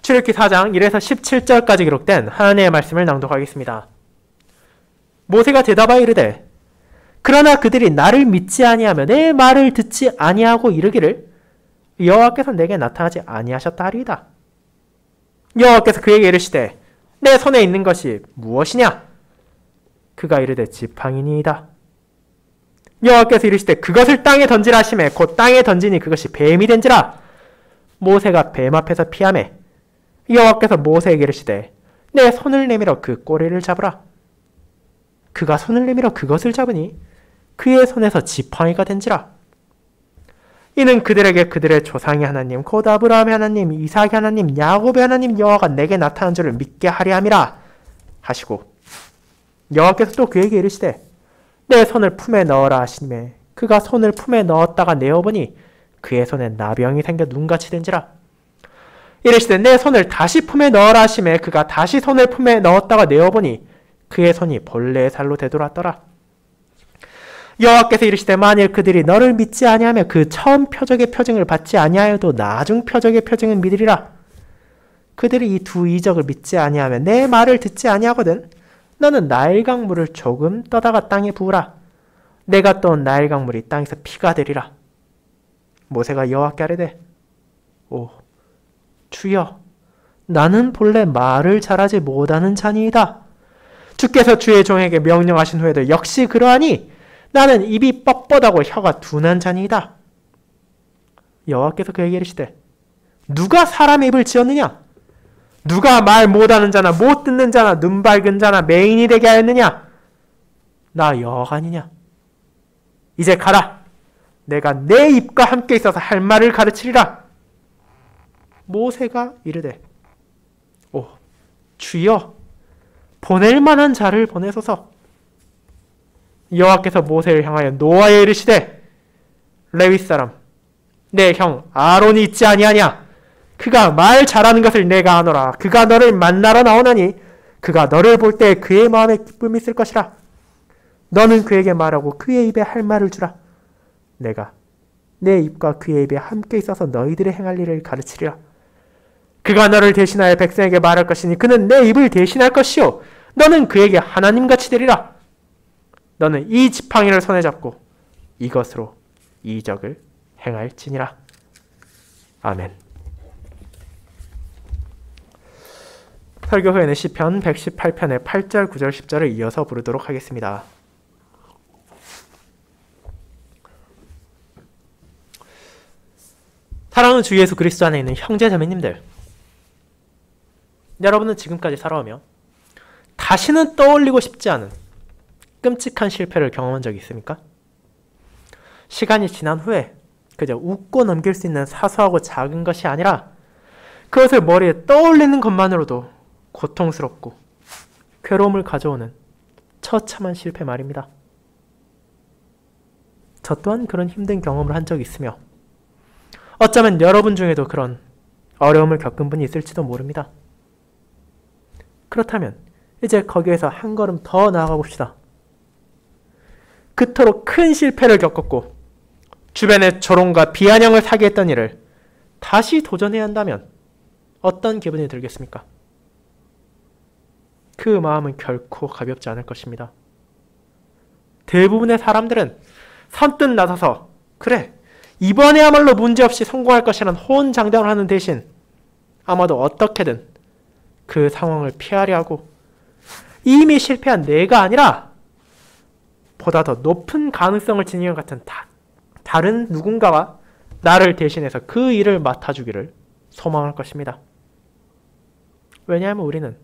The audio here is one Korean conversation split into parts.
출애굽기 4장 1에서 17절까지 기록된 하나님의 말씀을 낭독하겠습니다. 모세가 대답하여 이르되 그러나 그들이 나를 믿지 아니하며 내 말을 듣지 아니하고 이르기를 여호와께서 내게 나타나지 아니하셨다 하리이다. 여호와께서 그에게 이르시되 내 손에 있는 것이 무엇이냐? 그가 이르되 지팡이니이다. 여호와께서 이르시되 그것을 땅에 던지라 하시매 곧 땅에 던지니 그것이 뱀이 된지라. 모세가 뱀 앞에서 피하매 여호와께서 모세에게 이르시되 내 손을 내밀어 그 꼬리를 잡으라. 그가 손을 내밀어 그것을 잡으니 그의 손에서 지팡이가 된지라. 이는 그들에게 그들의 조상의 하나님 곧 아브라함의 하나님 이삭의 하나님 야곱의 하나님 여호와가 내게 나타난 줄을 믿게 하려 함이라 하시고 여호와께서 또 그에게 이르시되 내 손을 품에 넣어라 하시매 그가 손을 품에 넣었다가 내어보니 그의 손에 나병이 생겨 눈같이 된지라. 이르시되 내 손을 다시 품에 넣어라 하시매 그가 다시 손을 품에 넣었다가 내어보니 그의 손이 벌레의 살로 되돌았더라. 여호와께서 이르시되 만일 그들이 너를 믿지 아니하며 그 처음 표적의 표징을 받지 아니하여도 나중 표적의 표징은 믿으리라. 그들이 이 두 이적을 믿지 아니하며 내 말을 듣지 아니하거든 너는 나일강 물을 조금 떠다가 땅에 부으라. 내가 떠온 나일강 물이 땅에서 피가 되리라. 모세가 여호와께 아뢰되 오 주여 나는 본래 말을 잘하지 못하는 자니이다. 주께서 주의 종에게 명령하신 후에도 역시 그러하니 나는 입이 뻣뻣하고 혀가 둔한 자니이다. 여호와께서 그에게 이르시되 누가 사람의 입을 지었느냐? 누가 말 못하는 자나 못 듣는 자나 눈 밝은 자나 맹인이 되게 하였느냐? 나 여호와가 아니냐? 이제 가라. 내가 내 입과 함께 있어서 할 말을 가르치리라. 모세가 이르되 오 주여 보낼 만한 자를 보내소서. 여호와께서 모세를 향하여 노하여 이르시되 레위 사람 내 형 아론이 있지 아니하냐? 그가 말 잘하는 것을 내가 아노라. 그가 너를 만나러 나오나니 그가 너를 볼 때 그의 마음에 기쁨이 있을 것이라. 너는 그에게 말하고 그의 입에 할 말을 주라. 내가 내 입과 그의 입에 함께 있어서 너희들의 행할 일을 가르치리라. 그가 너를 대신하여 백성에게 말할 것이니 그는 내 입을 대신할 것이요 너는 그에게 하나님같이 되리라. 너는 이 지팡이를 손에 잡고 이것으로 이적을 행할지니라. 아멘. 설교 후에는 시편 118편의 8절, 9절, 10절을 이어서 부르도록 하겠습니다. 사랑하는 주 예수 그리스도 안에 있는 형제 자매님들, 여러분은 지금까지 살아오며 다시는 떠올리고 싶지 않은 끔찍한 실패를 경험한 적이 있습니까? 시간이 지난 후에 그저 웃고 넘길 수 있는 사소하고 작은 것이 아니라 그것을 머리에 떠올리는 것만으로도 고통스럽고 괴로움을 가져오는 처참한 실패 말입니다. 저 또한 그런 힘든 경험을 한 적이 있으며 어쩌면 여러분 중에도 그런 어려움을 겪은 분이 있을지도 모릅니다. 그렇다면 이제 거기에서 한 걸음 더 나아가 봅시다. 그토록 큰 실패를 겪었고 주변의 조롱과 비아냥을 사게 했던 일을 다시 도전해야 한다면 어떤 기분이 들겠습니까? 그 마음은 결코 가볍지 않을 것입니다. 대부분의 사람들은 선뜻 나서서 그래 이번에야말로 문제없이 성공할 것이라는 호언장담을 하는 대신 아마도 어떻게든 그 상황을 피하려 하고 이미 실패한 내가 아니라 보다 더 높은 가능성을 지닌 것 같은 다른 누군가가 나를 대신해서 그 일을 맡아주기를 소망할 것입니다. 왜냐하면 우리는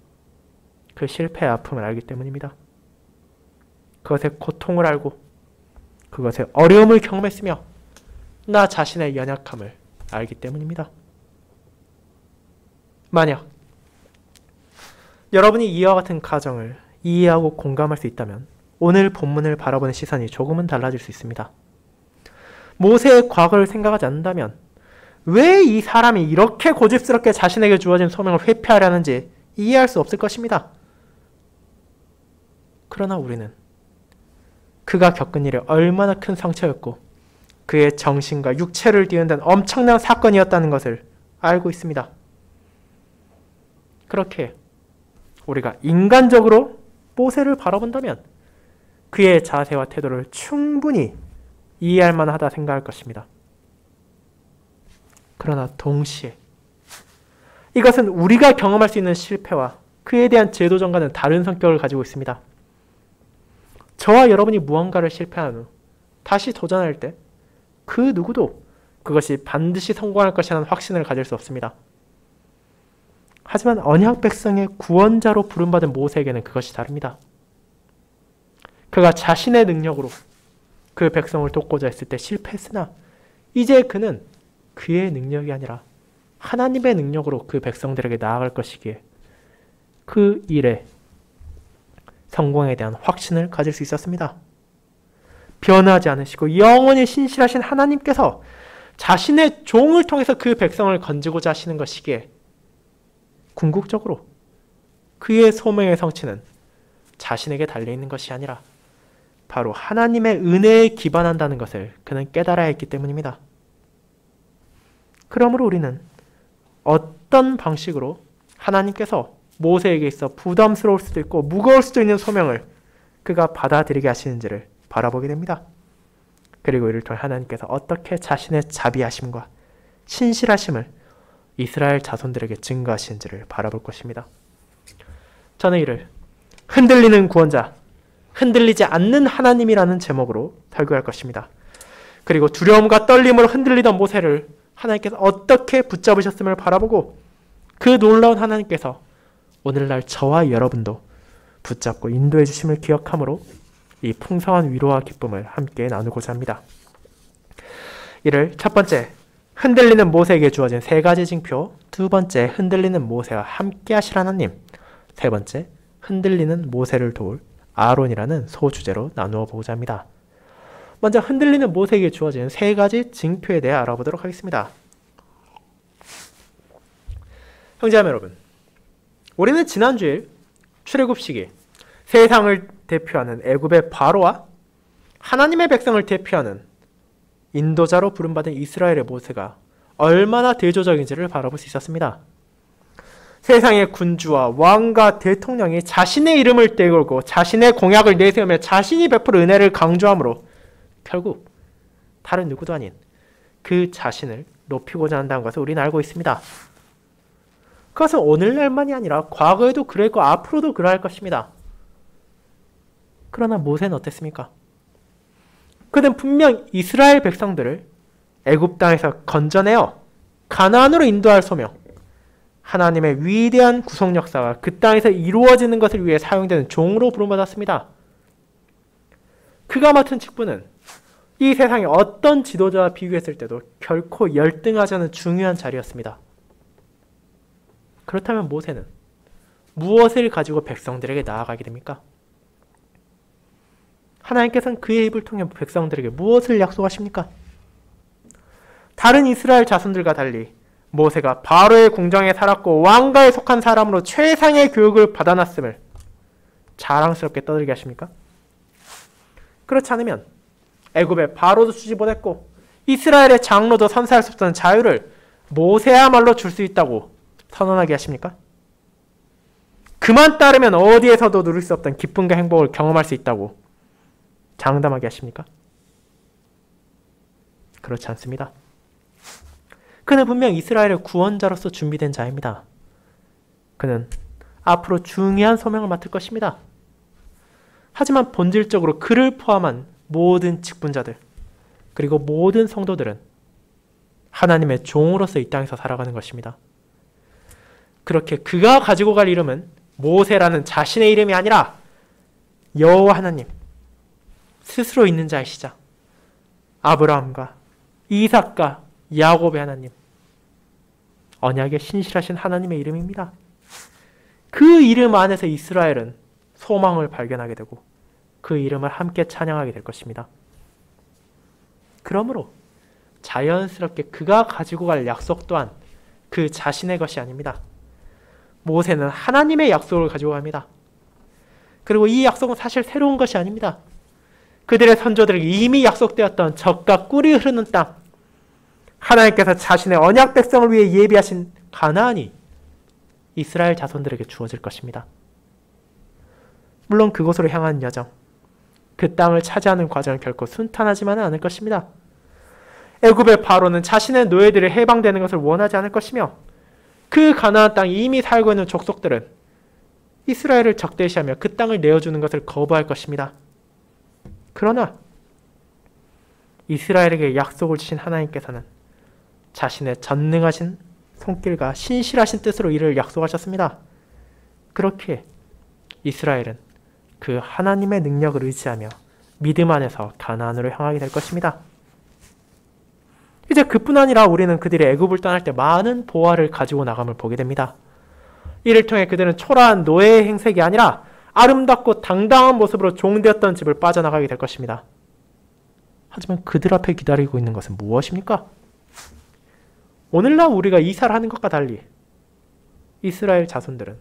그 실패의 아픔을 알기 때문입니다. 그것의 고통을 알고 그것의 어려움을 경험했으며 나 자신의 연약함을 알기 때문입니다. 만약 여러분이 이와 같은 가정을 이해하고 공감할 수 있다면 오늘 본문을 바라보는 시선이 조금은 달라질 수 있습니다. 모세의 과거를 생각하지 않는다면 왜 이 사람이 이렇게 고집스럽게 자신에게 주어진 소명을 회피하려는지 이해할 수 없을 것입니다. 그러나 우리는 그가 겪은 일이 얼마나 큰 상처였고 그의 정신과 육체를 뒤흔든 엄청난 사건이었다는 것을 알고 있습니다. 그렇게 우리가 인간적으로 모세를 바라본다면 그의 자세와 태도를 충분히 이해할 만하다 생각할 것입니다. 그러나 동시에 이것은 우리가 경험할 수 있는 실패와 그에 대한 제도전과는 다른 성격을 가지고 있습니다. 저와 여러분이 무언가를 실패한 후 다시 도전할 때 그 누구도 그것이 반드시 성공할 것이라는 확신을 가질 수 없습니다. 하지만 언약 백성의 구원자로 부름받은 모세에게는 그것이 다릅니다. 그가 자신의 능력으로 그 백성을 돕고자 했을 때 실패했으나 이제 그는 그의 능력이 아니라 하나님의 능력으로 그 백성들에게 나아갈 것이기에 그 일에 성공에 대한 확신을 가질 수 있었습니다. 변하지 않으시고 영원히 신실하신 하나님께서 자신의 종을 통해서 그 백성을 건지고자 하시는 것이기에 궁극적으로 그의 소명의 성취는 자신에게 달려있는 것이 아니라 바로 하나님의 은혜에 기반한다는 것을 그는 깨달아야 했기 때문입니다. 그러므로 우리는 어떤 방식으로 하나님께서 모세에게 있어 부담스러울 수도 있고 무거울 수도 있는 소명을 그가 받아들이게 하시는지를 바라보게 됩니다. 그리고 이를 통해 하나님께서 어떻게 자신의 자비하심과 신실하심을 이스라엘 자손들에게 증거하시는지를 바라볼 것입니다. 저는 이를 흔들리는 구원자, 흔들리지 않는 하나님이라는 제목으로 설교할 것입니다. 그리고 두려움과 떨림으로 흔들리던 모세를 하나님께서 어떻게 붙잡으셨음을 바라보고 그 놀라운 하나님께서 오늘날 저와 여러분도 붙잡고 인도해 주심을 기억함으로 이 풍성한 위로와 기쁨을 함께 나누고자 합니다. 이를 첫 번째, 흔들리는 모세에게 주어진 세 가지 징표, 두 번째, 흔들리는 모세와 함께 하실 하나님, 세 번째, 흔들리는 모세를 도울 아론이라는 소주제로 나누어 보고자 합니다. 먼저 흔들리는 모세에게 주어진 세 가지 징표에 대해 알아보도록 하겠습니다. 형제자매 여러분, 우리는 지난주일 출애굽 시기 세상을 대표하는 애굽의 바로와 하나님의 백성을 대표하는 인도자로 부름받은 이스라엘의 모세가 얼마나 대조적인지를 바라볼 수 있었습니다. 세상의 군주와 왕과 대통령이 자신의 이름을 떼걸고 자신의 공약을 내세우며 자신이 베풀 은혜를 강조하므로 결국 다른 누구도 아닌 그 자신을 높이고자 한다는 것을 우리는 알고 있습니다. 그것은 오늘날만이 아니라 과거에도 그랬고 앞으로도 그러할 것입니다. 그러나 모세는 어땠습니까? 그는 분명 이스라엘 백성들을 애굽 땅에서 건져내어 가나안으로 인도할 소명, 하나님의 위대한 구속 역사가 그 땅에서 이루어지는 것을 위해 사용되는 종으로 부름받았습니다. 그가 맡은 직분은 이 세상의 어떤 지도자와 비교했을 때도 결코 열등하지 않은 중요한 자리였습니다. 그렇다면 모세는 무엇을 가지고 백성들에게 나아가게 됩니까? 하나님께서는 그의 입을 통해 백성들에게 무엇을 약속하십니까? 다른 이스라엘 자손들과 달리 모세가 바로의 궁정에 살았고 왕가에 속한 사람으로 최상의 교육을 받아놨음을 자랑스럽게 떠들게 하십니까? 그렇지 않으면 애굽의 바로도 주지 못했고 이스라엘의 장로도 선사할 수 없던 자유를 모세야말로 줄 수 있다고 선언하게 하십니까? 그만 따르면 어디에서도 누릴 수 없던 기쁨과 행복을 경험할 수 있다고 장담하게 하십니까? 그렇지 않습니다. 그는 분명 이스라엘의 구원자로서 준비된 자입니다. 그는 앞으로 중요한 소명을 맡을 것입니다. 하지만 본질적으로 그를 포함한 모든 직분자들 그리고 모든 성도들은 하나님의 종으로서 이 땅에서 살아가는 것입니다. 그렇게 그가 가지고 갈 이름은 모세라는 자신의 이름이 아니라 여호와 하나님, 스스로 있는 자이시자 아브라함과 이삭과 야곱의 하나님, 언약에 신실하신 하나님의 이름입니다. 그 이름 안에서 이스라엘은 소망을 발견하게 되고 그 이름을 함께 찬양하게 될 것입니다. 그러므로 자연스럽게 그가 가지고 갈 약속 또한 그 자신의 것이 아닙니다. 모세는 하나님의 약속을 가지고 갑니다. 그리고 이 약속은 사실 새로운 것이 아닙니다. 그들의 선조들에게 이미 약속되었던 젖과 꿀이 흐르는 땅, 하나님께서 자신의 언약 백성을 위해 예비하신 가나안이 이스라엘 자손들에게 주어질 것입니다. 물론 그곳으로 향하는 여정, 그 땅을 차지하는 과정은 결코 순탄하지만은 않을 것입니다. 애굽의 바로는 자신의 노예들이 해방되는 것을 원하지 않을 것이며 그 가나안 땅에 이미 살고 있는 족속들은 이스라엘을 적대시하며 그 땅을 내어주는 것을 거부할 것입니다. 그러나 이스라엘에게 약속을 주신 하나님께서는 자신의 전능하신 손길과 신실하신 뜻으로 이를 약속하셨습니다. 그렇기에 이스라엘은 그 하나님의 능력을 의지하며 믿음 안에서 가나안으로 향하게 될 것입니다. 이제 그뿐 아니라 우리는 그들이 애굽을 떠날 때 많은 보화를 가지고 나감을 보게 됩니다. 이를 통해 그들은 초라한 노예의 행색이 아니라 아름답고 당당한 모습으로 종되었던 집을 빠져나가게 될 것입니다. 하지만 그들 앞에 기다리고 있는 것은 무엇입니까? 오늘날 우리가 이사를 하는 것과 달리 이스라엘 자손들은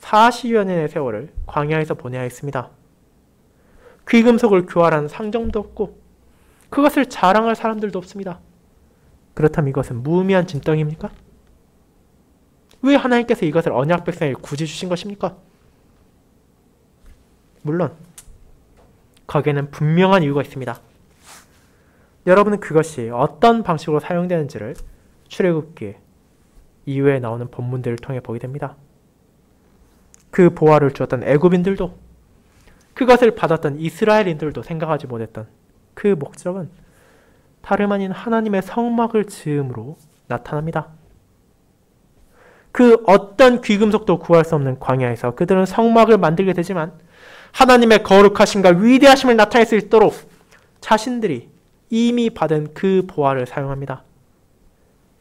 40여 년의 세월을 광야에서 보내야 했습니다. 귀금속을 교활하는 상점도 없고 그것을 자랑할 사람들도 없습니다. 그렇다면 이것은 무의미한 짐덩이입니까? 왜 하나님께서 이것을 언약 백성에게 굳이 주신 것입니까? 물론 거기에는 분명한 이유가 있습니다. 여러분은 그것이 어떤 방식으로 사용되는지를 출애굽기 이후에 나오는 본문들을 통해 보게 됩니다. 그 보화를 주었던 애굽인들도 그것을 받았던 이스라엘인들도 생각하지 못했던 그 목적은 다름 아닌 하나님의 성막을 지음으로 나타납니다. 그 어떤 귀금속도 구할 수 없는 광야에서 그들은 성막을 만들게 되지만 하나님의 거룩하심과 위대하심을 나타낼 수 있도록 자신들이 이미 받은 그 보화를 사용합니다.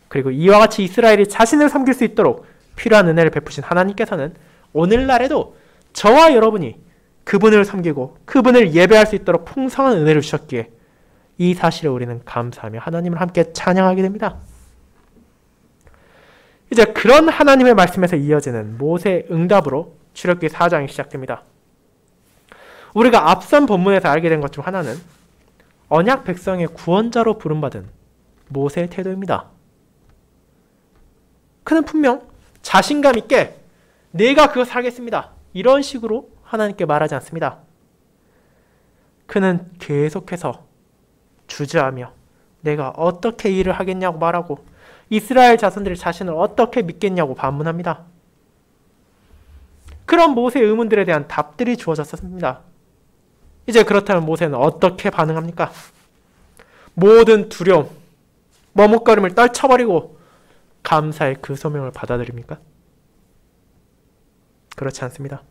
그리고 이와 같이 이스라엘이 자신을 섬길 수 있도록 필요한 은혜를 베푸신 하나님께서는 오늘날에도 저와 여러분이 그분을 섬기고 그분을 예배할 수 있도록 풍성한 은혜를 주셨기에 이 사실에 우리는 감사하며 하나님을 함께 찬양하게 됩니다. 이제 그런 하나님의 말씀에서 이어지는 모세의 응답으로 출애굽기 4장이 시작됩니다. 우리가 앞선 본문에서 알게 된 것 중 하나는 언약 백성의 구원자로 부름받은 모세의 태도입니다. 그는 분명 자신감 있게 내가 그것을 하겠습니다. 이런 식으로 하나님께 말하지 않습니다. 그는 계속해서 주저하며 내가 어떻게 일을 하겠냐고 말하고 이스라엘 자손들이 자신을 어떻게 믿겠냐고 반문합니다. 그런 모세의 의문들에 대한 답들이 주어졌습니다. 이제 그렇다면 모세는 어떻게 반응합니까? 모든 두려움, 머뭇거림을 떨쳐버리고 감사의 그 소명을 받아들입니까? 그렇지 않습니다.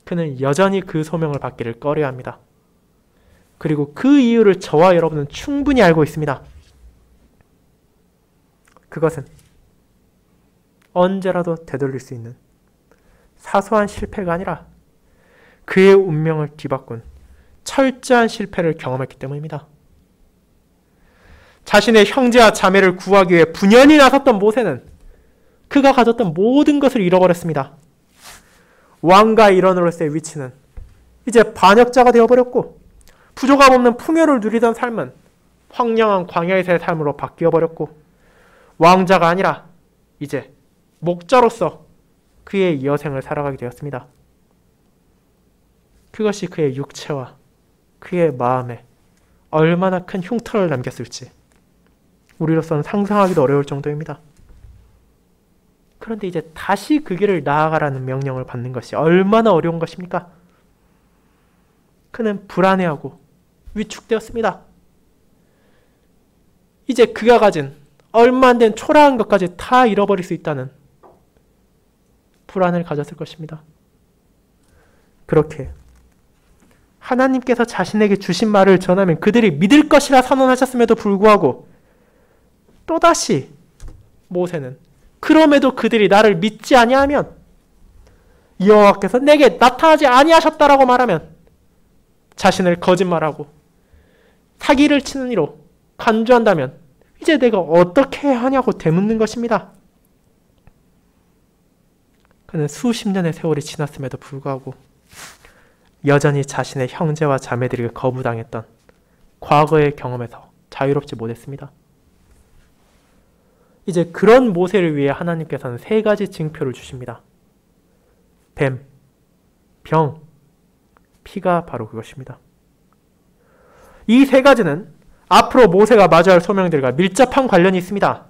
그는 여전히 그 소명을 받기를 꺼려합니다. 그리고 그 이유를 저와 여러분은 충분히 알고 있습니다. 그것은 언제라도 되돌릴 수 있는 사소한 실패가 아니라 그의 운명을 뒤바꾼 철저한 실패를 경험했기 때문입니다. 자신의 형제와 자매를 구하기 위해 분연히 나섰던 모세는 그가 가졌던 모든 것을 잃어버렸습니다. 왕과 일원으로서의 위치는 이제 반역자가 되어버렸고 부족함 없는 풍요를 누리던 삶은 황량한 광야에서의 삶으로 바뀌어버렸고 왕자가 아니라 이제 목자로서 그의 여생을 살아가게 되었습니다. 그것이 그의 육체와 그의 마음에 얼마나 큰 흉터를 남겼을지 우리로서는 상상하기도 어려울 정도입니다. 그런데 이제 다시 그 길을 나아가라는 명령을 받는 것이 얼마나 어려운 것입니까? 그는 불안해하고 위축되었습니다. 이제 그가 가진 얼마 안 된 초라한 것까지 다 잃어버릴 수 있다는 불안을 가졌을 것입니다. 그렇게 하나님께서 자신에게 주신 말을 전하면 그들이 믿을 것이라 선언하셨음에도 불구하고 또다시 모세는 그럼에도 그들이 나를 믿지 아니하면 여호와께서 내게 나타나지 아니하셨다라고 말하면 자신을 거짓말하고 사기를 치는 이로 간주한다면 이제 내가 어떻게 하냐고 되묻는 것입니다. 그는 수십 년의 세월이 지났음에도 불구하고 여전히 자신의 형제와 자매들에게 거부당했던 과거의 경험에서 자유롭지 못했습니다. 이제 그런 모세를 위해 하나님께서는 세 가지 징표를 주십니다. 뱀, 병, 피가 바로 그것입니다. 이 세 가지는 앞으로 모세가 마주할 소명들과 밀접한 관련이 있습니다.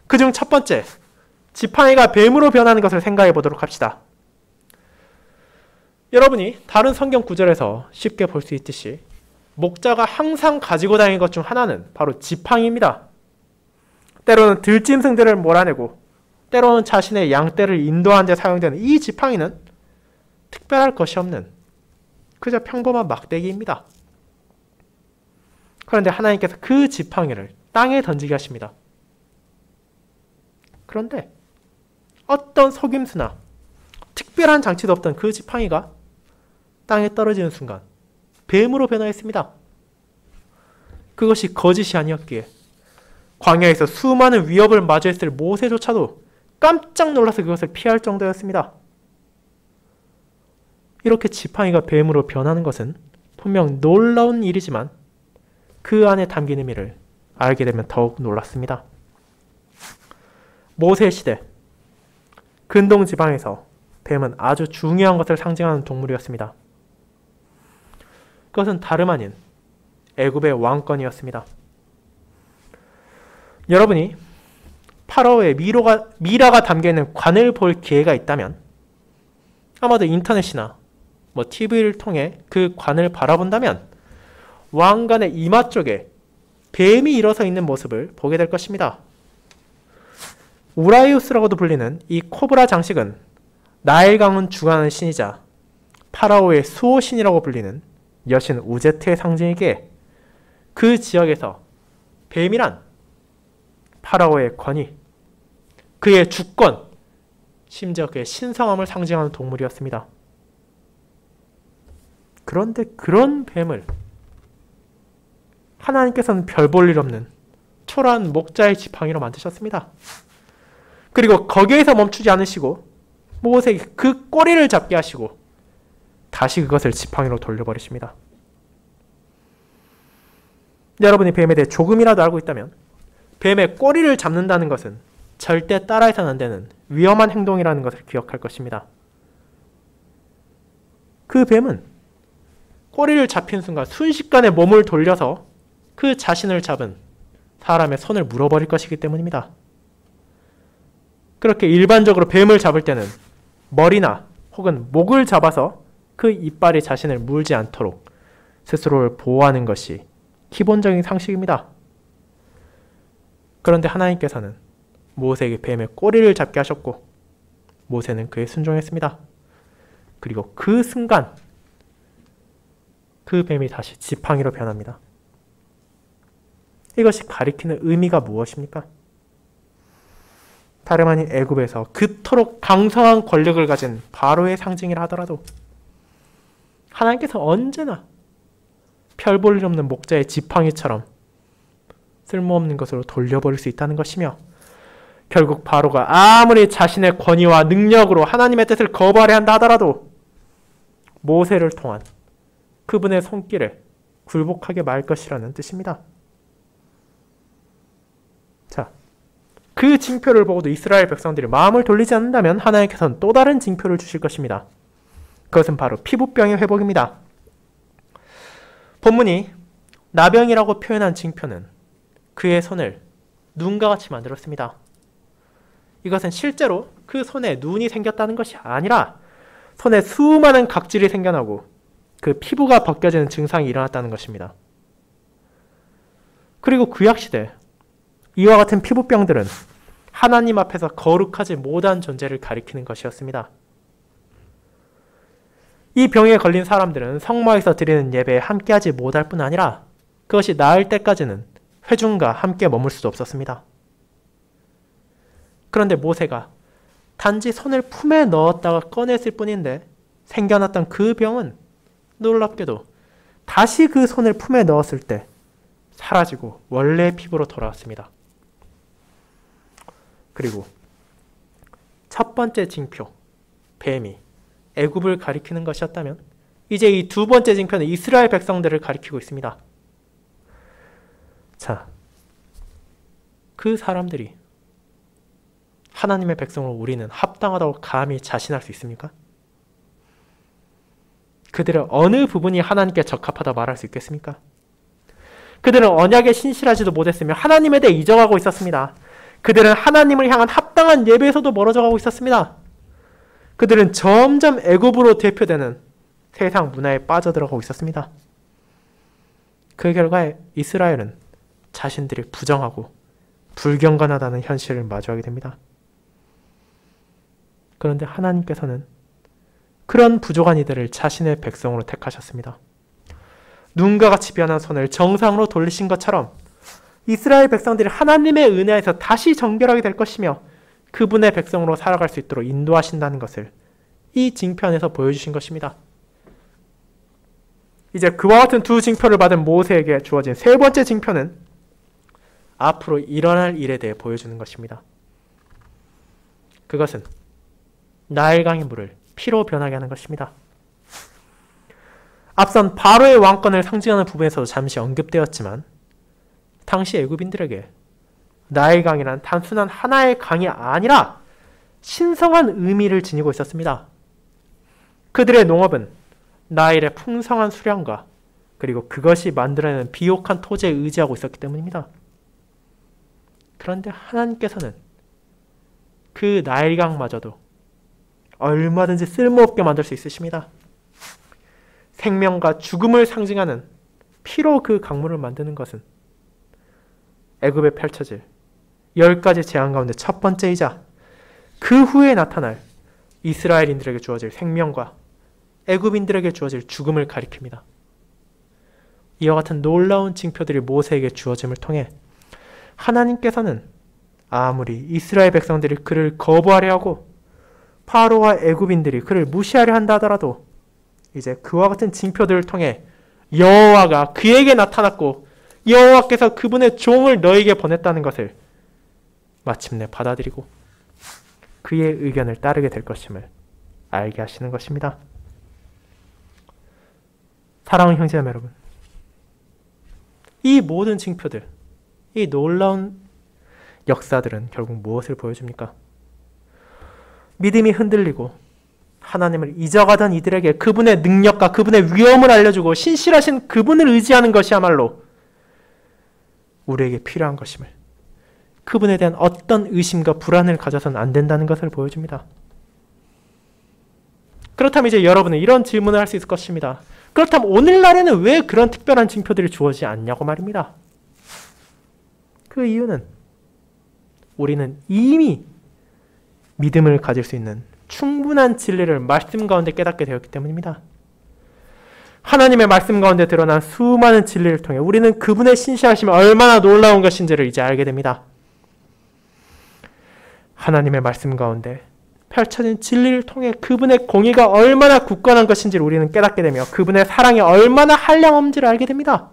그중 첫 번째, 지팡이가 뱀으로 변하는 것을 생각해 보도록 합시다. 여러분이 다른 성경 구절에서 쉽게 볼 수 있듯이 목자가 항상 가지고 다니는 것 중 하나는 바로 지팡이입니다. 때로는 들짐승들을 몰아내고 때로는 자신의 양떼를 인도하는 데 사용되는 이 지팡이는 특별할 것이 없는 그저 평범한 막대기입니다. 그런데 하나님께서 그 지팡이를 땅에 던지게 하십니다. 그런데 어떤 속임수나 특별한 장치도 없던 그 지팡이가 땅에 떨어지는 순간 뱀으로 변화했습니다. 그것이 거짓이 아니었기에 광야에서 수많은 위협을 마주했을 모세조차도 깜짝 놀라서 그것을 피할 정도였습니다. 이렇게 지팡이가 뱀으로 변하는 것은 분명 놀라운 일이지만 그 안에 담긴 의미를 알게 되면 더욱 놀랐습니다. 모세 시대 근동 지방에서 뱀은 아주 중요한 것을 상징하는 동물이었습니다. 그것은 다름 아닌 애굽의 왕권이었습니다. 여러분이 파라오의 미라가 담겨있는 관을 볼 기회가 있다면 아마도 인터넷이나 TV를 통해 그 관을 바라본다면 왕관의 이마 쪽에 뱀이 일어서 있는 모습을 보게 될 것입니다. 우라이우스라고도 불리는 이 코브라 장식은 나일강을 주관하는 신이자 파라오의 수호신이라고 불리는 여신 우제트의 상징이기에 그 지역에서 뱀이란 파라오의 권위, 그의 주권, 심지어 그의 신성함을 상징하는 동물이었습니다. 그런데 그런 뱀을 하나님께서는 별 볼 일 없는 초라한 목자의 지팡이로 만드셨습니다. 그리고 거기에서 멈추지 않으시고 모세에게 그 꼬리를 잡게 하시고 다시 그것을 지팡이로 돌려버리십니다. 여러분이 뱀에 대해 조금이라도 알고 있다면 뱀의 꼬리를 잡는다는 것은 절대 따라해서는 안 되는 위험한 행동이라는 것을 기억할 것입니다. 그 뱀은 꼬리를 잡힌 순간 순식간에 몸을 돌려서 그 자신을 잡은 사람의 손을 물어버릴 것이기 때문입니다. 그렇게 일반적으로 뱀을 잡을 때는 머리나 혹은 목을 잡아서 그 이빨이 자신을 물지 않도록 스스로를 보호하는 것이 기본적인 상식입니다. 그런데 하나님께서는 모세에게 뱀의 꼬리를 잡게 하셨고 모세는 그에 순종했습니다. 그리고 그 순간 그 뱀이 다시 지팡이로 변합니다. 이것이 가리키는 의미가 무엇입니까? 다름 아닌 애굽에서 그토록 강성한 권력을 가진 바로의 상징이라 하더라도 하나님께서 언제나 별 볼 일 없는 목자의 지팡이처럼 쓸모없는 것으로 돌려버릴 수 있다는 것이며 결국 바로가 아무리 자신의 권위와 능력으로 하나님의 뜻을 거부하려 한다 하더라도 모세를 통한 그분의 손길에 굴복하게 말 것이라는 뜻입니다. 자, 그 징표를 보고도 이스라엘 백성들이 마음을 돌리지 않는다면 하나님께서는 또 다른 징표를 주실 것입니다. 그것은 바로 피부병의 회복입니다. 본문이 나병이라고 표현한 징표는 그의 손을 눈과 같이 만들었습니다. 이것은 실제로 그 손에 눈이 생겼다는 것이 아니라 손에 수많은 각질이 생겨나고 그 피부가 벗겨지는 증상이 일어났다는 것입니다. 그리고 구약시대 이와 같은 피부병들은 하나님 앞에서 거룩하지 못한 존재를 가리키는 것이었습니다. 이 병에 걸린 사람들은 성막에서 드리는 예배에 함께하지 못할 뿐 아니라 그것이 나을 때까지는 회중과 함께 머물 수도 없었습니다. 그런데 모세가 단지 손을 품에 넣었다가 꺼냈을 뿐인데 생겨났던 그 병은 놀랍게도 다시 그 손을 품에 넣었을 때 사라지고 원래의 피부로 돌아왔습니다. 그리고 첫 번째 징표, 뱀이 애굽을 가리키는 것이었다면 이제 이 두 번째 징표는 이스라엘 백성들을 가리키고 있습니다. 자, 그 사람들이 하나님의 백성으로 우리는 합당하다고 감히 자신할 수 있습니까? 그들의 어느 부분이 하나님께 적합하다 말할 수 있겠습니까? 그들은 언약에 신실하지도 못했으며 하나님에 대해 잊어가고 있었습니다. 그들은 하나님을 향한 합당한 예배에서도 멀어져 가고 있었습니다. 그들은 점점 애굽으로 대표되는 세상 문화에 빠져들어가고 있었습니다. 그 결과에 이스라엘은 자신들이 부정하고 불경건하다는 현실을 마주하게 됩니다. 그런데 하나님께서는 그런 부족한 이들을 자신의 백성으로 택하셨습니다. 눈과 같이 변한 손을 정상으로 돌리신 것처럼 이스라엘 백성들이 하나님의 은혜에서 다시 정결하게 될 것이며 그분의 백성으로 살아갈 수 있도록 인도하신다는 것을 이 징표안에서 보여주신 것입니다. 이제 그와 같은 두 징표를 받은 모세에게 주어진 세 번째 징표는 앞으로 일어날 일에 대해 보여주는 것입니다. 그것은 나일강의 물을 피로 변하게 하는 것입니다. 앞선 바로의 왕권을 상징하는 부분에서도 잠시 언급되었지만 당시 애굽인들에게 나일강이란 단순한 하나의 강이 아니라 신성한 의미를 지니고 있었습니다. 그들의 농업은 나일의 풍성한 수량과 그리고 그것이 만들어내는 비옥한 토지에 의지하고 있었기 때문입니다. 그런데 하나님께서는 그 나일강마저도 얼마든지 쓸모없게 만들 수 있으십니다. 생명과 죽음을 상징하는 피로 그 강물을 만드는 것은 애굽에 펼쳐질 10가지 재앙 가운데 첫 번째이자 그 후에 나타날 이스라엘인들에게 주어질 생명과 애굽인들에게 주어질 죽음을 가리킵니다. 이와 같은 놀라운 징표들이 모세에게 주어짐을 통해 하나님께서는 아무리 이스라엘 백성들이 그를 거부하려 하고 파로와 애굽인들이 그를 무시하려 한다 하더라도 이제 그와 같은 징표들을 통해 여호와가 그에게 나타났고 여호와께서 그분의 종을 너에게 보냈다는 것을 마침내 받아들이고 그의 의견을 따르게 될 것임을 알게 하시는 것입니다. 사랑하는 형제자매 여러분, 이 모든 징표들, 이 놀라운 역사들은 결국 무엇을 보여줍니까? 믿음이 흔들리고 하나님을 잊어가던 이들에게 그분의 능력과 그분의 위엄을 알려주고 신실하신 그분을 의지하는 것이야말로 우리에게 필요한 것임을, 그분에 대한 어떤 의심과 불안을 가져서는 안 된다는 것을 보여줍니다. 그렇다면 이제 여러분은 이런 질문을 할 수 있을 것입니다. 그렇다면 오늘날에는 왜 그런 특별한 징표들이 주어지지 않냐고 말입니다. 그 이유는 우리는 이미 믿음을 가질 수 있는 충분한 진리를 말씀 가운데 깨닫게 되었기 때문입니다. 하나님의 말씀 가운데 드러난 수많은 진리를 통해 우리는 그분의 신실하심이 얼마나 놀라운 것인지를 이제 알게 됩니다. 하나님의 말씀 가운데 펼쳐진 진리를 통해 그분의 공의가 얼마나 굳건한 것인지를 우리는 깨닫게 되며 그분의 사랑이 얼마나 한량없는지를 알게 됩니다.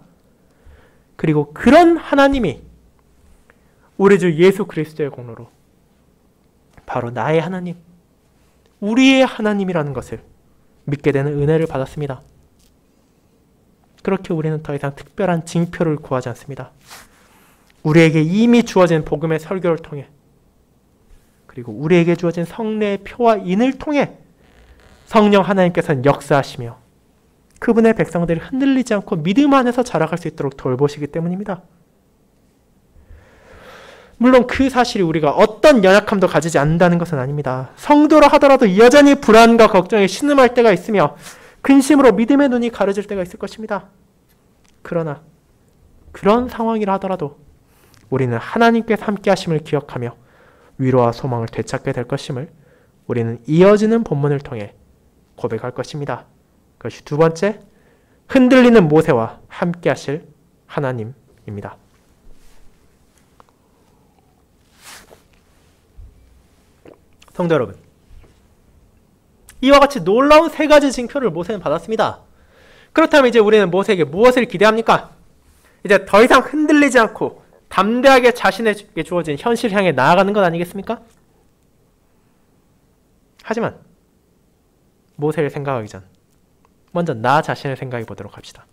그리고 그런 하나님이 우리 주 예수 그리스도의 공로로 바로 나의 하나님, 우리의 하나님이라는 것을 믿게 되는 은혜를 받았습니다. 그렇게 우리는 더 이상 특별한 징표를 구하지 않습니다. 우리에게 이미 주어진 복음의 설교를 통해 그리고 우리에게 주어진 성례의 표와 인을 통해 성령 하나님께서는 역사하시며 그분의 백성들이 흔들리지 않고 믿음 안에서 자라갈 수 있도록 돌보시기 때문입니다. 물론 그 사실이 우리가 어떤 연약함도 가지지 않는다는 것은 아닙니다. 성도라 하더라도 여전히 불안과 걱정에 신음할 때가 있으며 근심으로 믿음의 눈이 가려질 때가 있을 것입니다. 그러나 그런 상황이라 하더라도 우리는 하나님께서 함께 하심을 기억하며 위로와 소망을 되찾게 될 것임을 우리는 이어지는 본문을 통해 고백할 것입니다. 그것이 두 번째, 흔들리는 모세와 함께 하실 하나님입니다. 성도 여러분, 이와 같이 놀라운 세 가지 징표를 모세는 받았습니다. 그렇다면 이제 우리는 모세에게 무엇을 기대합니까? 이제 더 이상 흔들리지 않고 담대하게 자신에게 주어진 현실 향해 나아가는 것 아니겠습니까? 하지만 모세를 생각하기 전 먼저 나 자신을 생각해 보도록 합시다.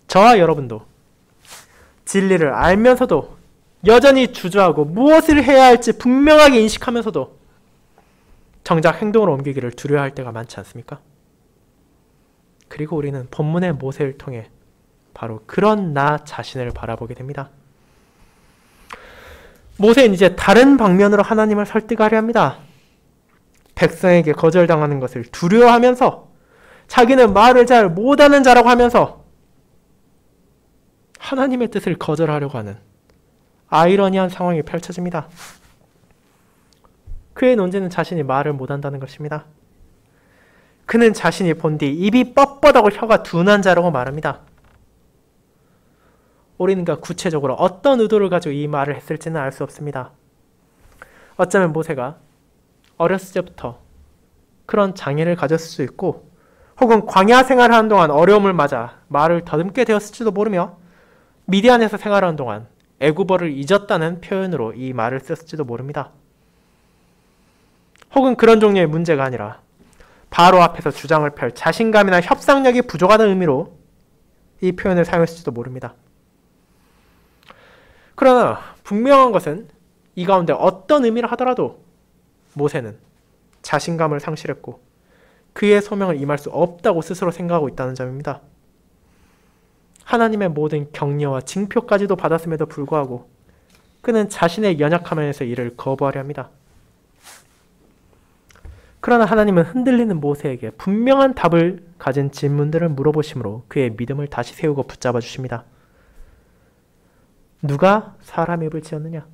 저와 여러분도 진리를 알면서도 여전히 주저하고 무엇을 해야 할지 분명하게 인식하면서도 정작 행동으로 옮기기를 두려워할 때가 많지 않습니까? 그리고 우리는 본문의 모세를 통해 바로 그런 나 자신을 바라보게 됩니다. 모세는 이제 다른 방면으로 하나님을 설득하려 합니다. 백성에게 거절당하는 것을 두려워하면서 자기는 말을 잘 못하는 자라고 하면서 하나님의 뜻을 거절하려고 하는 아이러니한 상황이 펼쳐집니다. 그의 논지는 자신이 말을 못한다는 것입니다. 그는 자신이 본디 입이 뻣뻣하고 혀가 둔한 자라고 말합니다. 우리는 구체적으로 어떤 의도를 가지고 이 말을 했을지는 알 수 없습니다. 어쩌면 모세가 어렸을 때부터 그런 장애를 가졌을 수 있고 혹은 광야 생활을 하는 동안 어려움을 맞아 말을 더듬게 되었을지도 모르며 미디안에서 생활하는 동안 애굽어를 잊었다는 표현으로 이 말을 썼을지도 모릅니다. 혹은 그런 종류의 문제가 아니라 바로 앞에서 주장을 펼 자신감이나 협상력이 부족하다는 의미로 이 표현을 사용했을지도 모릅니다. 그러나 분명한 것은 이 가운데 어떤 의미를 하더라도 모세는 자신감을 상실했고 그의 소명을 임할 수 없다고 스스로 생각하고 있다는 점입니다. 하나님의 모든 격려와 징표까지도 받았음에도 불구하고 그는 자신의 연약함에서 이를 거부하려 합니다. 그러나 하나님은 흔들리는 모세에게 분명한 답을 가진 질문들을 물어보심으로 그의 믿음을 다시 세우고 붙잡아 주십니다. 누가 사람 입을 지었느냐?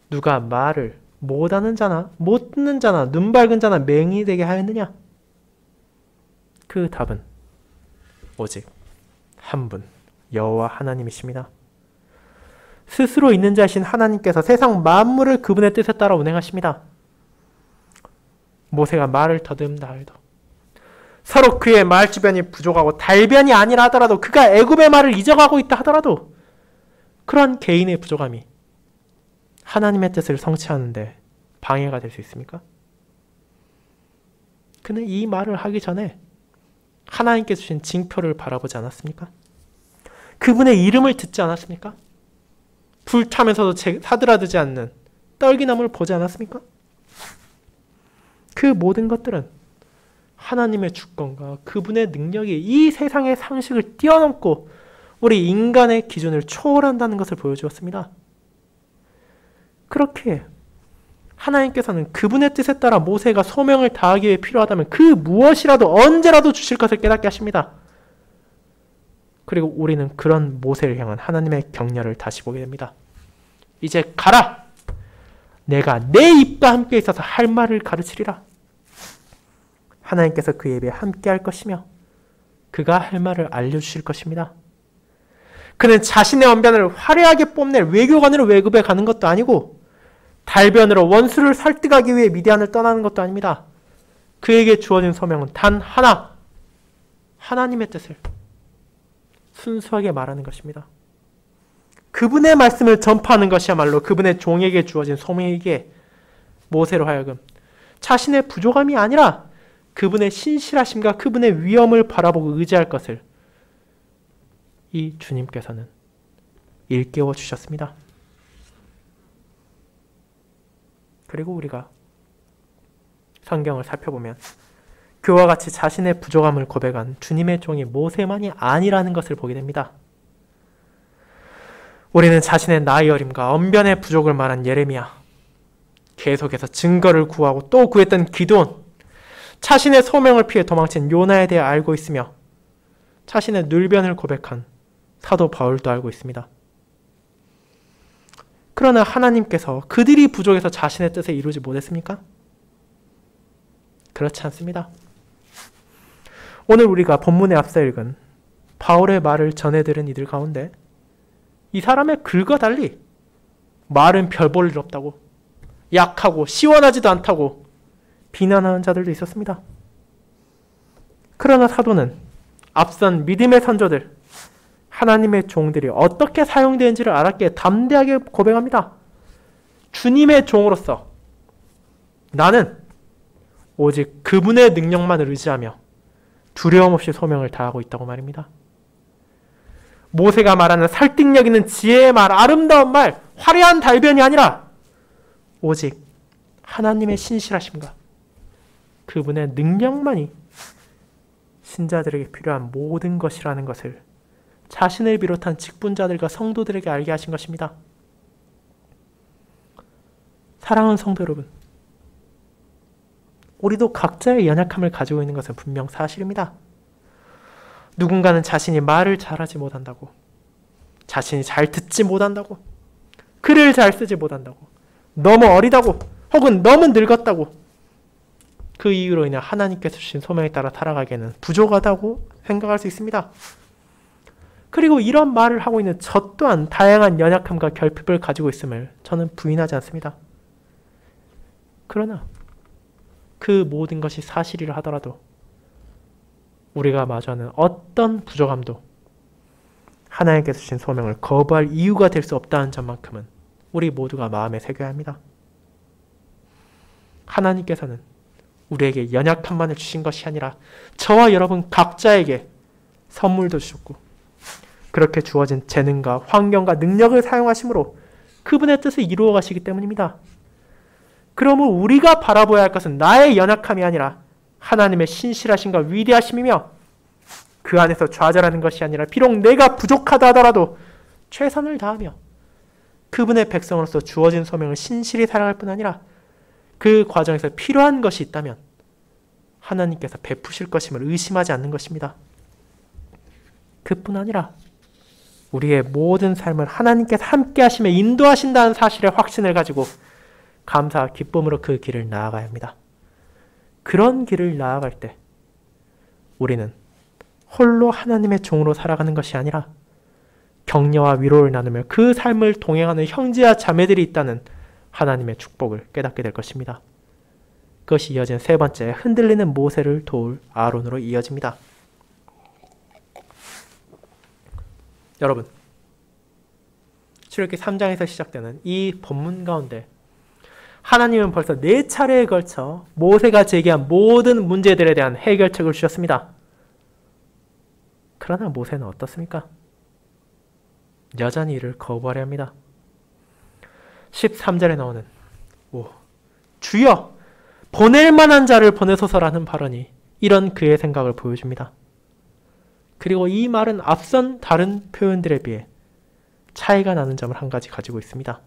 누가 말을 못하는 자나 못 듣는 자나 눈 밝은 자나 맹인이 되게 하였느냐? 그 답은 오직 한 분, 여호와 하나님이십니다. 스스로 있는 자신 하나님께서 세상 만물을 그분의 뜻에 따라 운행하십니다. 모세가 말을 더듬다 해도 서로 그의 말 주변이 부족하고 달변이 아니라 하더라도 그가 애굽의 말을 잊어가고 있다 하더라도 그런 개인의 부족함이 하나님의 뜻을 성취하는데 방해가 될 수 있습니까? 그는 이 말을 하기 전에 하나님께 주신 징표를 바라보지 않았습니까? 그분의 이름을 듣지 않았습니까? 불타면서도 사드라들지 않는 떨기나무를 보지 않았습니까? 그 모든 것들은 하나님의 주권과 그분의 능력이 이 세상의 상식을 뛰어넘고 우리 인간의 기준을 초월한다는 것을 보여주었습니다. 그렇게 하나님께서는 그분의 뜻에 따라 모세가 소명을 다하기 위해 필요하다면 그 무엇이라도 언제라도 주실 것을 깨닫게 하십니다. 그리고 우리는 그런 모세를 향한 하나님의 격려를 다시 보게 됩니다. 이제 가라! 내가 내 입과 함께 있어서 할 말을 가르치리라. 하나님께서 그의 입에 함께 할 것이며 그가 할 말을 알려주실 것입니다. 그는 자신의 언변을 화려하게 뽐낼 외교관으로 외급에 가는 것도 아니고 달변으로 원수를 설득하기 위해 미디안을 떠나는 것도 아닙니다. 그에게 주어진 소명은 단 하나, 하나님의 뜻을 순수하게 말하는 것입니다. 그분의 말씀을 전파하는 것이야말로 그분의 종에게 주어진 소명이기에 모세로 하여금 자신의 부족함이 아니라 그분의 신실하심과 그분의 위엄을 바라보고 의지할 것을 이 주님께서는 일깨워 주셨습니다. 그리고 우리가 성경을 살펴보면 그와 같이 자신의 부족함을 고백한 주님의 종이 모세만이 아니라는 것을 보게 됩니다. 우리는 자신의 나이 어림과 언변의 부족을 말한 예레미야, 계속해서 증거를 구하고 또 구했던 기드온, 자신의 소명을 피해 도망친 요나에 대해 알고 있으며 자신의 눌변을 고백한 사도 바울도 알고 있습니다. 그러나 하나님께서 그들이 부족해서 자신의 뜻을 이루지 못했습니까? 그렇지 않습니다. 오늘 우리가 본문에 앞서 읽은 바울의 말을 전해들은 이들 가운데 이 사람의 글과 달리 말은 별 볼 일 없다고, 약하고 시원하지도 않다고 비난하는 자들도 있었습니다. 그러나 사도는 앞선 믿음의 선조들, 하나님의 종들이 어떻게 사용되는지를 알았기에 담대하게 고백합니다. 주님의 종으로서 나는 오직 그분의 능력만 의지하며 두려움 없이 소명을 다하고 있다고 말입니다. 모세가 말하는 설득력 있는 지혜의 말, 아름다운 말, 화려한 달변이 아니라 오직 하나님의 신실하심과 그분의 능력만이 신자들에게 필요한 모든 것이라는 것을 자신을 비롯한 직분자들과 성도들에게 알게 하신 것입니다. 사랑하는 성도 여러분, 우리도 각자의 연약함을 가지고 있는 것은 분명 사실입니다. 누군가는 자신이 말을 잘하지 못한다고, 자신이 잘 듣지 못한다고, 글을 잘 쓰지 못한다고, 너무 어리다고, 혹은 너무 늙었다고, 그 이유로 인해 하나님께서 주신 소명에 따라 살아가기에는 부족하다고 생각할 수 있습니다. 그리고 이런 말을 하고 있는 저 또한 다양한 연약함과 결핍을 가지고 있음을 저는 부인하지 않습니다. 그러나 그 모든 것이 사실이라 하더라도 우리가 마주하는 어떤 부족함도 하나님께서 주신 소명을 거부할 이유가 될 수 없다는 점만큼은 우리 모두가 마음에 새겨야 합니다. 하나님께서는 우리에게 연약함만을 주신 것이 아니라 저와 여러분 각자에게 선물도 주셨고, 그렇게 주어진 재능과 환경과 능력을 사용하심으로 그분의 뜻을 이루어 가시기 때문입니다. 그러므로 우리가 바라보아야 할 것은 나의 연약함이 아니라 하나님의 신실하심과 위대하심이며, 그 안에서 좌절하는 것이 아니라 비록 내가 부족하다 하더라도 최선을 다하며 그분의 백성으로서 주어진 소명을 신실히 살아갈 뿐 아니라 그 과정에서 필요한 것이 있다면 하나님께서 베푸실 것임을 의심하지 않는 것입니다. 그뿐 아니라 우리의 모든 삶을 하나님께서 함께 하시며 인도하신다는 사실의 확신을 가지고 감사와 기쁨으로 그 길을 나아가야 합니다. 그런 길을 나아갈 때 우리는 홀로 하나님의 종으로 살아가는 것이 아니라 격려와 위로를 나누며 그 삶을 동행하는 형제와 자매들이 있다는 하나님의 축복을 깨닫게 될 것입니다. 그것이 이어진 세 번째, 흔들리는 모세를 도울 아론으로 이어집니다. 여러분, 출애굽기 3장에서 시작되는 이 본문 가운데 하나님은 벌써 4차례에 걸쳐 모세가 제기한 모든 문제들에 대한 해결책을 주셨습니다. 그러나 모세는 어떻습니까? 여전히 이를 거부하려 합니다. 13절에 나오는 주여 보낼 만한 자를 보내소서라는 발언이 이런 그의 생각을 보여줍니다. 그리고 이 말은 앞선 다른 표현들에 비해 차이가 나는 점을 한 가지 가지고 있습니다.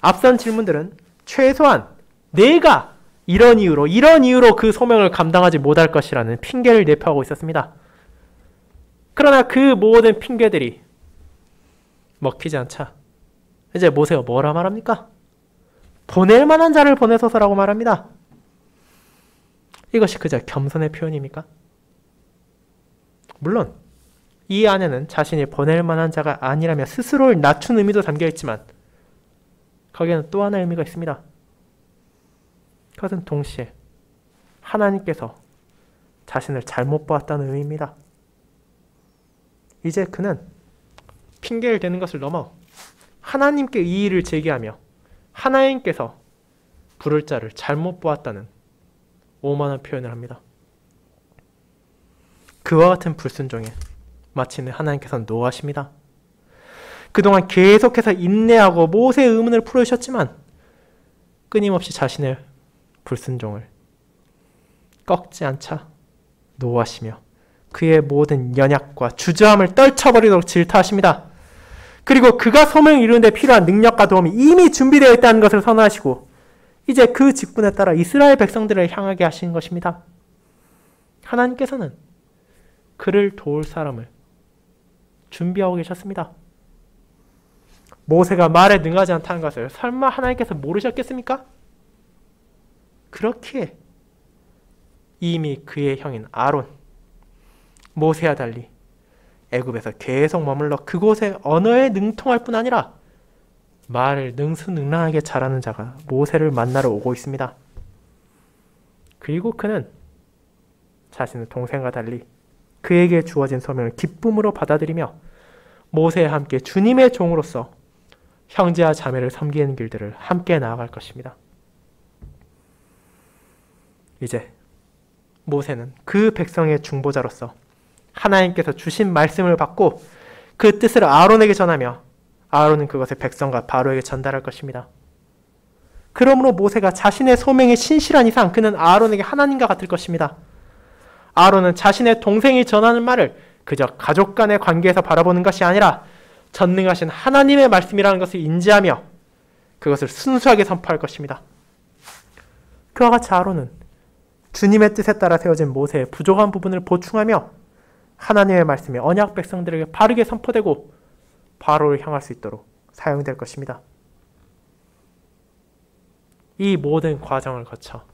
앞선 질문들은 최소한 내가 이런 이유로 그 소명을 감당하지 못할 것이라는 핑계를 내포하고 있었습니다. 그러나 그 모든 핑계들이 먹히지 않자 이제 모세가 뭐라 말합니까? 보낼 만한 자를 보내소서라고 말합니다. 이것이 그저 겸손의 표현입니까? 물론 이 안에는 자신이 보낼 만한 자가 아니라며 스스로를 낮춘 의미도 담겨있지만 거기에는 또 하나의 의미가 있습니다. 그것은 동시에 하나님께서 자신을 잘못 보았다는 의미입니다. 이제 그는 핑계를 대는 것을 넘어 하나님께 이의를 제기하며 하나님께서 부를 자를 잘못 보았다는 오만한 표현을 합니다. 그와 같은 불순종에 마침내 하나님께서는 노하십니다. 그동안 계속해서 인내하고 모세의 의문을 풀어주셨지만 끊임없이 자신의 불순종을 꺾지 않자 노하시며 그의 모든 연약과 주저함을 떨쳐버리도록 질타하십니다. 그리고 그가 소명을 이루는 데 필요한 능력과 도움이 이미 준비되어 있다는 것을 선언하시고 이제 그 직분에 따라 이스라엘 백성들을 향하게 하신 것입니다. 하나님께서는 그를 도울 사람을 준비하고 계셨습니다. 모세가 말에 능하지 않다는 것을 설마 하나님께서 모르셨겠습니까? 그렇기에 이미 그의 형인 아론, 모세와 달리 애굽에서 계속 머물러 그곳의 언어에 능통할 뿐 아니라 말을 능수능란하게 잘하는 자가 모세를 만나러 오고 있습니다. 그리고 그는 자신의 동생과 달리 그에게 주어진 소명을 기쁨으로 받아들이며 모세와 함께 주님의 종으로서 형제와 자매를 섬기는 길들을 함께 나아갈 것입니다. 이제 모세는 그 백성의 중보자로서 하나님께서 주신 말씀을 받고 그 뜻을 아론에게 전하며 아론은 그것을 백성과 바로에게 전달할 것입니다. 그러므로 모세가 자신의 소명에 신실한 이상 그는 아론에게 하나님과 같을 것입니다. 아론은 자신의 동생이 전하는 말을 그저 가족 간의 관계에서 바라보는 것이 아니라 전능하신 하나님의 말씀이라는 것을 인지하며 그것을 순수하게 선포할 것입니다. 그와 같이 아론은 주님의 뜻에 따라 세워진 모세의 부족한 부분을 보충하며 하나님의 말씀이 언약 백성들에게 바르게 선포되고 바로를 향할 수 있도록 사용될 것입니다. 이 모든 과정을 거쳐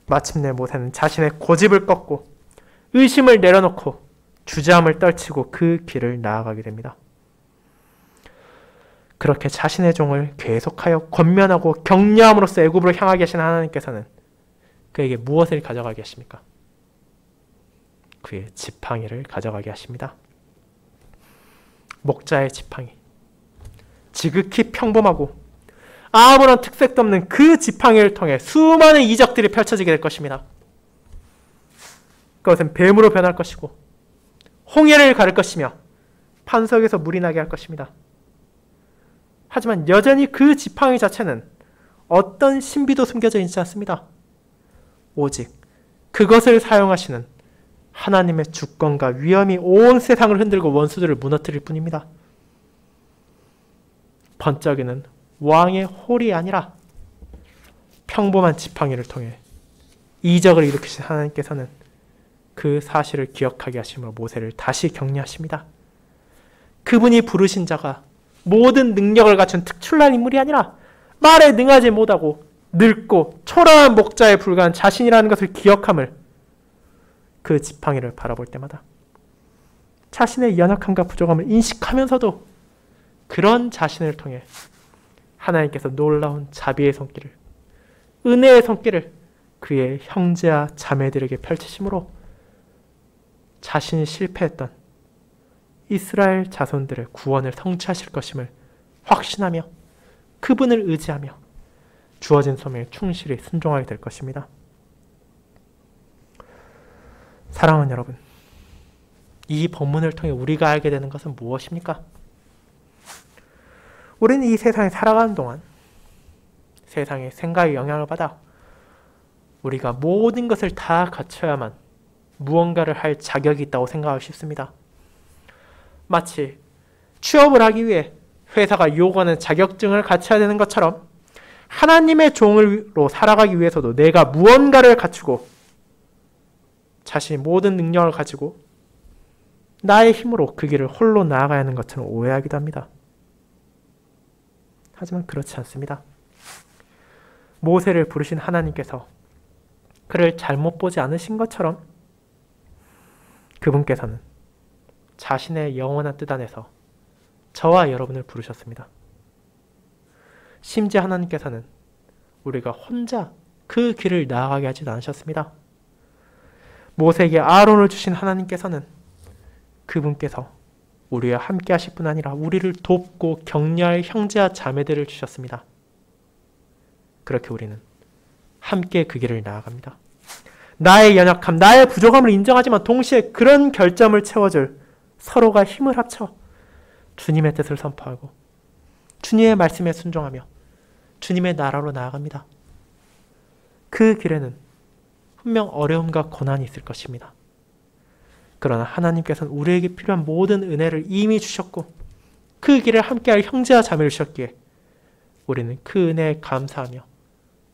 마침내 모세는 자신의 고집을 꺾고 의심을 내려놓고 주저함을 떨치고 그 길을 나아가게 됩니다. 그렇게 자신의 종을 계속하여 권면하고 격려함으로써 애굽으로 향하게 하신 하나님께서는 그에게 무엇을 가져가게 하십니까? 그의 지팡이를 가져가게 하십니다. 목자의 지팡이. 지극히 평범하고 아무런 특색도 없는 그 지팡이를 통해 수많은 이적들이 펼쳐지게 될 것입니다. 그것은 뱀으로 변할 것이고 홍해를 가를 것이며 반석에서 물이 나게 할 것입니다. 하지만 여전히 그 지팡이 자체는 어떤 신비도 숨겨져 있지 않습니다. 오직 그것을 사용하시는 하나님의 주권과 위엄이 온 세상을 흔들고 원수들을 무너뜨릴 뿐입니다. 번쩍이는 왕의 홀이 아니라 평범한 지팡이를 통해 이적을 일으키신 하나님께서는 그 사실을 기억하게 하심으로 모세를 다시 격려하십니다. 그분이 부르신 자가 모든 능력을 갖춘 특출난 인물이 아니라 말에 능하지 못하고 늙고 초라한 목자에 불과한 자신이라는 것을 기억함을 그 지팡이를 바라볼 때마다 자신의 연약함과 부족함을 인식하면서도 그런 자신을 통해 하나님께서 놀라운 자비의 손길을, 은혜의 손길을 그의 형제와 자매들에게 펼치심으로 자신이 실패했던 이스라엘 자손들의 구원을 성취하실 것임을 확신하며 그분을 의지하며 주어진 소명에 충실히 순종하게 될 것입니다. 사랑하는 여러분, 이 본문을 통해 우리가 알게 되는 것은 무엇입니까? 우리는 이 세상에 살아가는 동안 세상의 생각에 영향을 받아 우리가 모든 것을 다 갖춰야만 무언가를 할 자격이 있다고 생각하기 쉽습니다. 마치 취업을 하기 위해 회사가 요구하는 자격증을 갖춰야 되는 것처럼 하나님의 종으로 살아가기 위해서도 내가 무언가를 갖추고 자신이 모든 능력을 가지고 나의 힘으로 그 길을 홀로 나아가야 하는 것처럼 오해하기도 합니다. 하지만 그렇지 않습니다. 모세를 부르신 하나님께서 그를 잘못 보지 않으신 것처럼 그분께서는 자신의 영원한 뜻 안에서 저와 여러분을 부르셨습니다. 심지어 하나님께서는 우리가 혼자 그 길을 나아가게 하지 않으셨습니다. 모세에게 아론을 주신 하나님께서는 그분께서 우리와 함께 하실 뿐 아니라 우리를 돕고 격려할 형제와 자매들을 주셨습니다. 그렇게 우리는 함께 그 길을 나아갑니다. 나의 연약함, 나의 부족함을 인정하지만 동시에 그런 결점을 채워줄 서로가 힘을 합쳐 주님의 뜻을 선포하고 주님의 말씀에 순종하며 주님의 나라로 나아갑니다. 그 길에는 분명 어려움과 고난이 있을 것입니다. 그러나 하나님께서는 우리에게 필요한 모든 은혜를 이미 주셨고 그 길을 함께할 형제와 자매를 주셨기에 우리는 그 은혜에 감사하며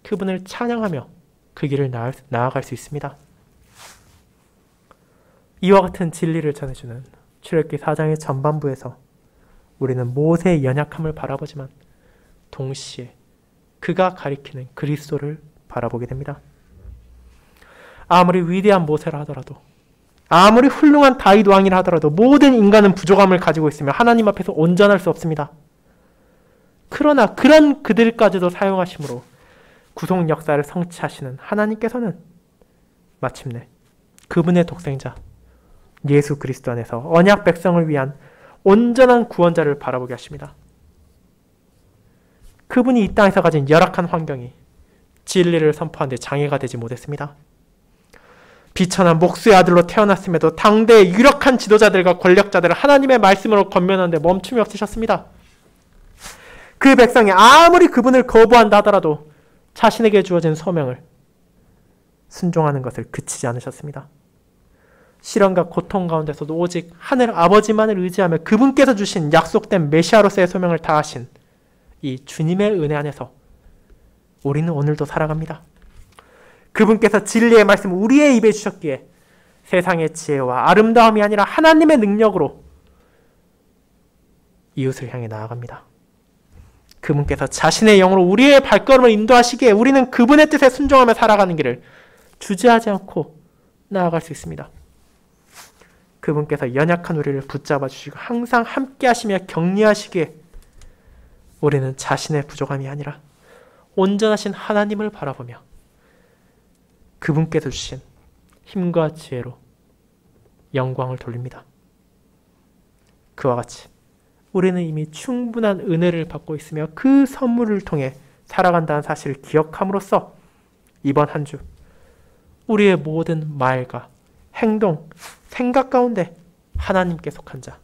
그분을 찬양하며 그 길을 나아갈 수 있습니다. 이와 같은 진리를 전해주는 출애굽기 4장의 전반부에서 우리는 모세의 연약함을 바라보지만 동시에 그가 가리키는 그리스도를 바라보게 됩니다. 아무리 위대한 모세라 하더라도 아무리 훌륭한 다윗 왕이라 하더라도 모든 인간은 부족함을 가지고 있으며 하나님 앞에서 온전할 수 없습니다. 그러나 그런 그들까지도 사용하심으로 구속 역사를 성취하시는 하나님께서는 마침내 그분의 독생자 예수 그리스도 안에서 언약 백성을 위한 온전한 구원자를 바라보게 하십니다. 그분이 이 땅에서 가진 열악한 환경이 진리를 선포하는 데 장애가 되지 못했습니다. 비천한 목수의 아들로 태어났음에도 당대의 유력한 지도자들과 권력자들을 하나님의 말씀으로 권면하는데 멈춤이 없으셨습니다. 그 백성이 아무리 그분을 거부한다 하더라도 자신에게 주어진 소명을 순종하는 것을 그치지 않으셨습니다. 시련과 고통 가운데서도 오직 하늘 아버지만을 의지하며 그분께서 주신 약속된 메시아로서의 소명을 다하신 이 주님의 은혜 안에서 우리는 오늘도 살아갑니다. 그분께서 진리의 말씀을 우리의 입에 주셨기에 세상의 지혜와 아름다움이 아니라 하나님의 능력으로 이웃을 향해 나아갑니다. 그분께서 자신의 영으로 우리의 발걸음을 인도하시기에 우리는 그분의 뜻에 순종하며 살아가는 길을 주저하지 않고 나아갈 수 있습니다. 그분께서 연약한 우리를 붙잡아 주시고 항상 함께 하시며 격려하시기에 우리는 자신의 부족함이 아니라 온전하신 하나님을 바라보며 그분께서 주신 힘과 지혜로 영광을 돌립니다. 그와 같이 우리는 이미 충분한 은혜를 받고 있으며 그 선물을 통해 살아간다는 사실을 기억함으로써 이번 한 주 우리의 모든 말과 행동, 생각 가운데 하나님께 속한 자,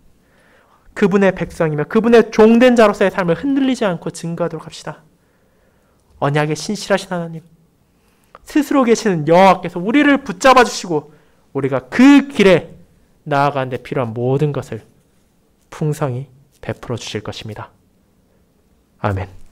그분의 백성이며 그분의 종된 자로서의 삶을 흔들리지 않고 증거하도록 합시다. 언약의 신실하신 하나님, 스스로 계시는 여호와께서 우리를 붙잡아 주시고 우리가 그 길에 나아가는 데 필요한 모든 것을 풍성히 베풀어 주실 것입니다. 아멘.